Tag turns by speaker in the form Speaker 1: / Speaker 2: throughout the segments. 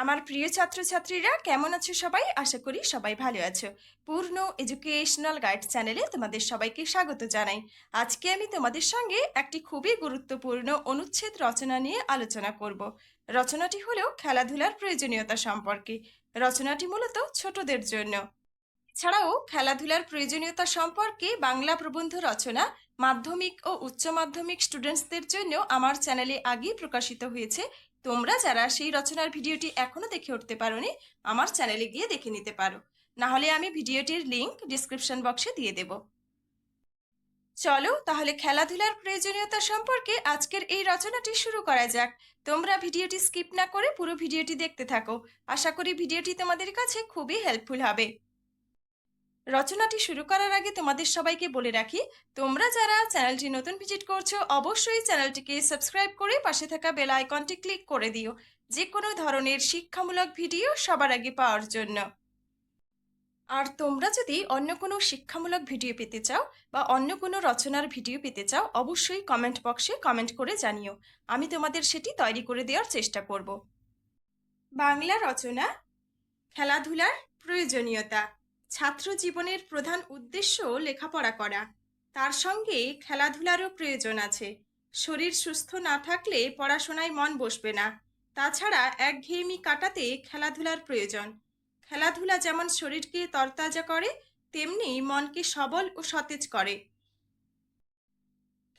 Speaker 1: আমার প্রিয় ছাত্রছাত্রীরা কেমন আছো সবাই? আশা করি সবাই ভালো আছো। পূর্ণ এডুকেশনাল গাইড চ্যানেলে তোমাদের সবাইকে স্বাগত জানাই। আজকে আমি তোমাদের সঙ্গে একটি খুবই গুরুত্বপূর্ণ অনুচ্ছেদ রচনা নিয়ে আলোচনা করব। রচনাটি হলো খেলাধুলার প্রয়োজনীয়তা সম্পর্কে। রচনাটি মূলত ছোটদের জন্য। এছাড়াও খেলাধুলার প্রয়োজনীয়তা সম্পর্কে বাংলা প্রবন্ধ রচনা মাধ্যমিক ও উচ্চ মাধ্যমিক স্টুডেন্টসদের জন্য আমার চ্যানেলে আগেই প্রকাশিত হয়েছে। তোমরা যারা সেই রচনার ভিডিওটি এখনো দেখে উঠতে পারোনি, আমার চ্যানেলে গিয়ে দেখে নিতে পারো। না হলে আমি ভিডিওটির লিংক ডিসক্রিপশন বক্সে দিয়ে দেব। চলো তাহলে খেলাধুলার প্রয়োজনীয়তা সম্পর্কে আজকের এই রচনাটি শুরু করা যাক। তোমরা ভিডিওটি স্কিপ না করে পুরো ভিডিওটি দেখতে থাকো। আশা করি ভিডিওটি তোমাদের কাছে খুবই হেল্পফুল হবে। রচনাটি শুরু করার আগে তোমাদের সবাইকে বলে রাখি, তোমরা যারা চ্যানেলটি নতুন ভিজিট করছো অবশ্যই চ্যানেলটিকে সাবস্ক্রাইব করে পাশে থাকা বেল আইকনটি ক্লিক করে দিও, যে কোনো ধরনের শিক্ষামূলক ভিডিও সবার আগে পাওয়ার জন্য। আর তোমরা যদি অন্য কোনো শিক্ষামূলক ভিডিও পেতে চাও বা অন্য কোনো রচনার ভিডিও পেতে চাও অবশ্যই কমেন্ট বক্সে কমেন্ট করে জানিও, আমি তোমাদের সেটি তৈরি করে দেওয়ার চেষ্টা করব। বাংলা রচনা খেলাধুলার প্রয়োজনীয়তা। ছাত্র জীবনের প্রধান উদ্দেশ্য লেখাপড়া করা, তার সঙ্গে খেলাধুলারও প্রয়োজন আছে। শরীর সুস্থ না থাকলে পড়াশোনায় মন বসবে না। তাছাড়া একঘেয়েমি কাটাতে খেলাধুলার প্রয়োজন। খেলাধুলা যেমন শরীরকে তরতাজা করে, তেমনি মনকে সবল ও সতেজ করে।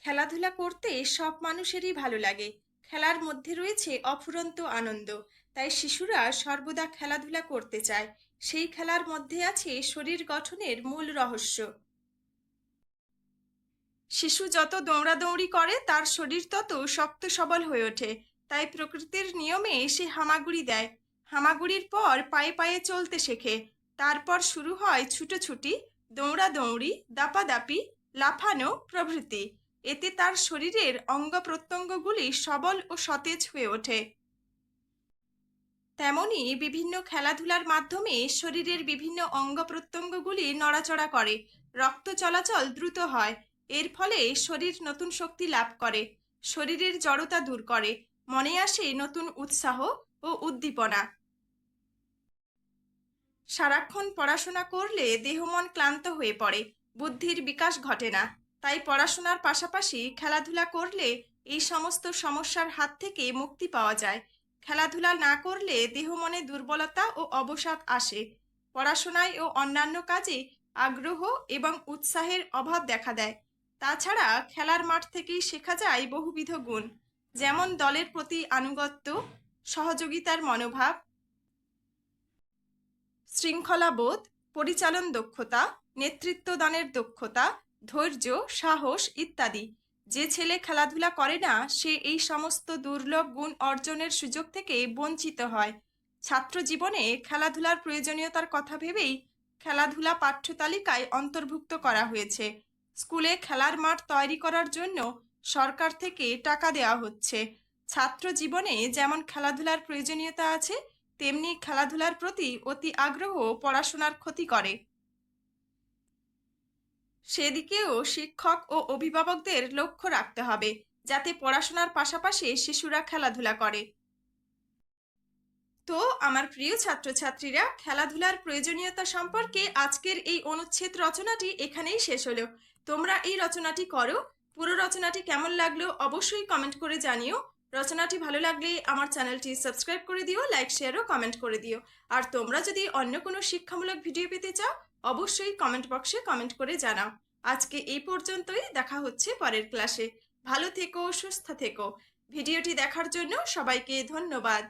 Speaker 1: খেলাধুলা করতে সব মানুষেরই ভালো লাগে। খেলার মধ্যে রয়েছে অফুরন্ত আনন্দ, তাই শিশুরা সর্বদা খেলাধুলা করতে চায়। সেই খেলার মধ্যে আছে শরীর গঠনের মূল রহস্য। শিশু যত দৌড়াদৌড়ি করে তার শরীর তত শক্ত সবল হয়ে ওঠে। তাই প্রকৃতির নিয়মে সে হামাগুড়ি দেয়। হামাগুড়ির পর পায়ে পায়ে চলতে শেখে। তারপর শুরু হয় ছুটোছুটি, দৌড়াদৌড়ি, দাপাদাপি, লাফানো প্রভৃতি। এতে তার শরীরের অঙ্গ প্রত্যঙ্গগুলি সবল ও সতেজ হয়ে ওঠে। তেমনি বিভিন্ন খেলাধুলার মাধ্যমে শরীরের বিভিন্ন অঙ্গ প্রত্যঙ্গগুলি নড়াচড়া করে, রক্ত চলাচল দ্রুত হয়। এর ফলে শরীর নতুন শক্তি লাভ করে, শরীরের জড়তা দূর করে, মনে আসে নতুন উৎসাহ ও উদ্দীপনা। সারাক্ষণ পড়াশোনা করলে দেহ মন ক্লান্ত হয়ে পড়ে, বুদ্ধির বিকাশ ঘটে না। তাই পড়াশোনার পাশাপাশি খেলাধুলা করলে এই সমস্ত সমস্যার হাত থেকে মুক্তি পাওয়া যায়। খেলাধুলা না করলে দেহ মনে দুর্বলতা ও অবসাদ আসে। পড়াশোনায় ও অন্যান্য কাজে আগ্রহ এবং উৎসাহের অভাব দেখা দেয়। তাছাড়া খেলার মাঠ থেকেই শেখা যায় বহুবিধ গুণ, যেমন দলের প্রতি আনুগত্য, সহযোগিতার মনোভাব, শৃঙ্খলাবোধ, পরিচালন দক্ষতা, নেতৃত্বদানের দক্ষতা, ধৈর্য, সাহস ইত্যাদি। যে ছেলে খেলাধুলা করে না সে এই সমস্ত দুর্লভ গুণ অর্জনের সুযোগ থেকে বঞ্চিত হয়। ছাত্র জীবনে খেলাধুলার প্রয়োজনীয়তার কথা ভেবেই খেলাধুলা পাঠ্যতালিকায় অন্তর্ভুক্ত করা হয়েছে। স্কুলে খেলার মাঠ তৈরি করার জন্য সরকার থেকে টাকা দেওয়া হচ্ছে। ছাত্র জীবনে যেমন খেলাধুলার প্রয়োজনীয়তা আছে, তেমনি খেলাধুলার প্রতি অতি আগ্রহ পড়াশোনার ক্ষতি করে। সেদিকেও শিক্ষক ও অভিভাবকদের লক্ষ্য রাখতে হবে, যাতে পড়াশোনার পাশাপাশি শিশুরা খেলাধুলা করে। তো আমার প্রিয় ছাত্রছাত্রীরা, খেলাধুলার প্রয়োজনীয়তা সম্পর্কে আজকের এই অনুচ্ছেদ রচনাটি এখানেই শেষ হলো। তোমরা এই রচনাটি করো। পুরো রচনাটি কেমন লাগলো অবশ্যই কমেন্ট করে জানিও। রচনাটি ভালো লাগলে আমার চ্যানেলটি সাবস্ক্রাইব করে দিও, লাইক শেয়ার ও কমেন্ট করে দিও। আর তোমরা যদি অন্য কোনো শিক্ষামূলক ভিডিও পেতে চাও অবশ্যই কমেন্ট বক্সে কমেন্ট করে জানাও। আজকে এই পর্যন্তই, দেখা হচ্ছে পরের ক্লাসে। ভালো থেকো, সুস্থ থেকো। ভিডিওটি দেখার জন্য সবাইকে ধন্যবাদ।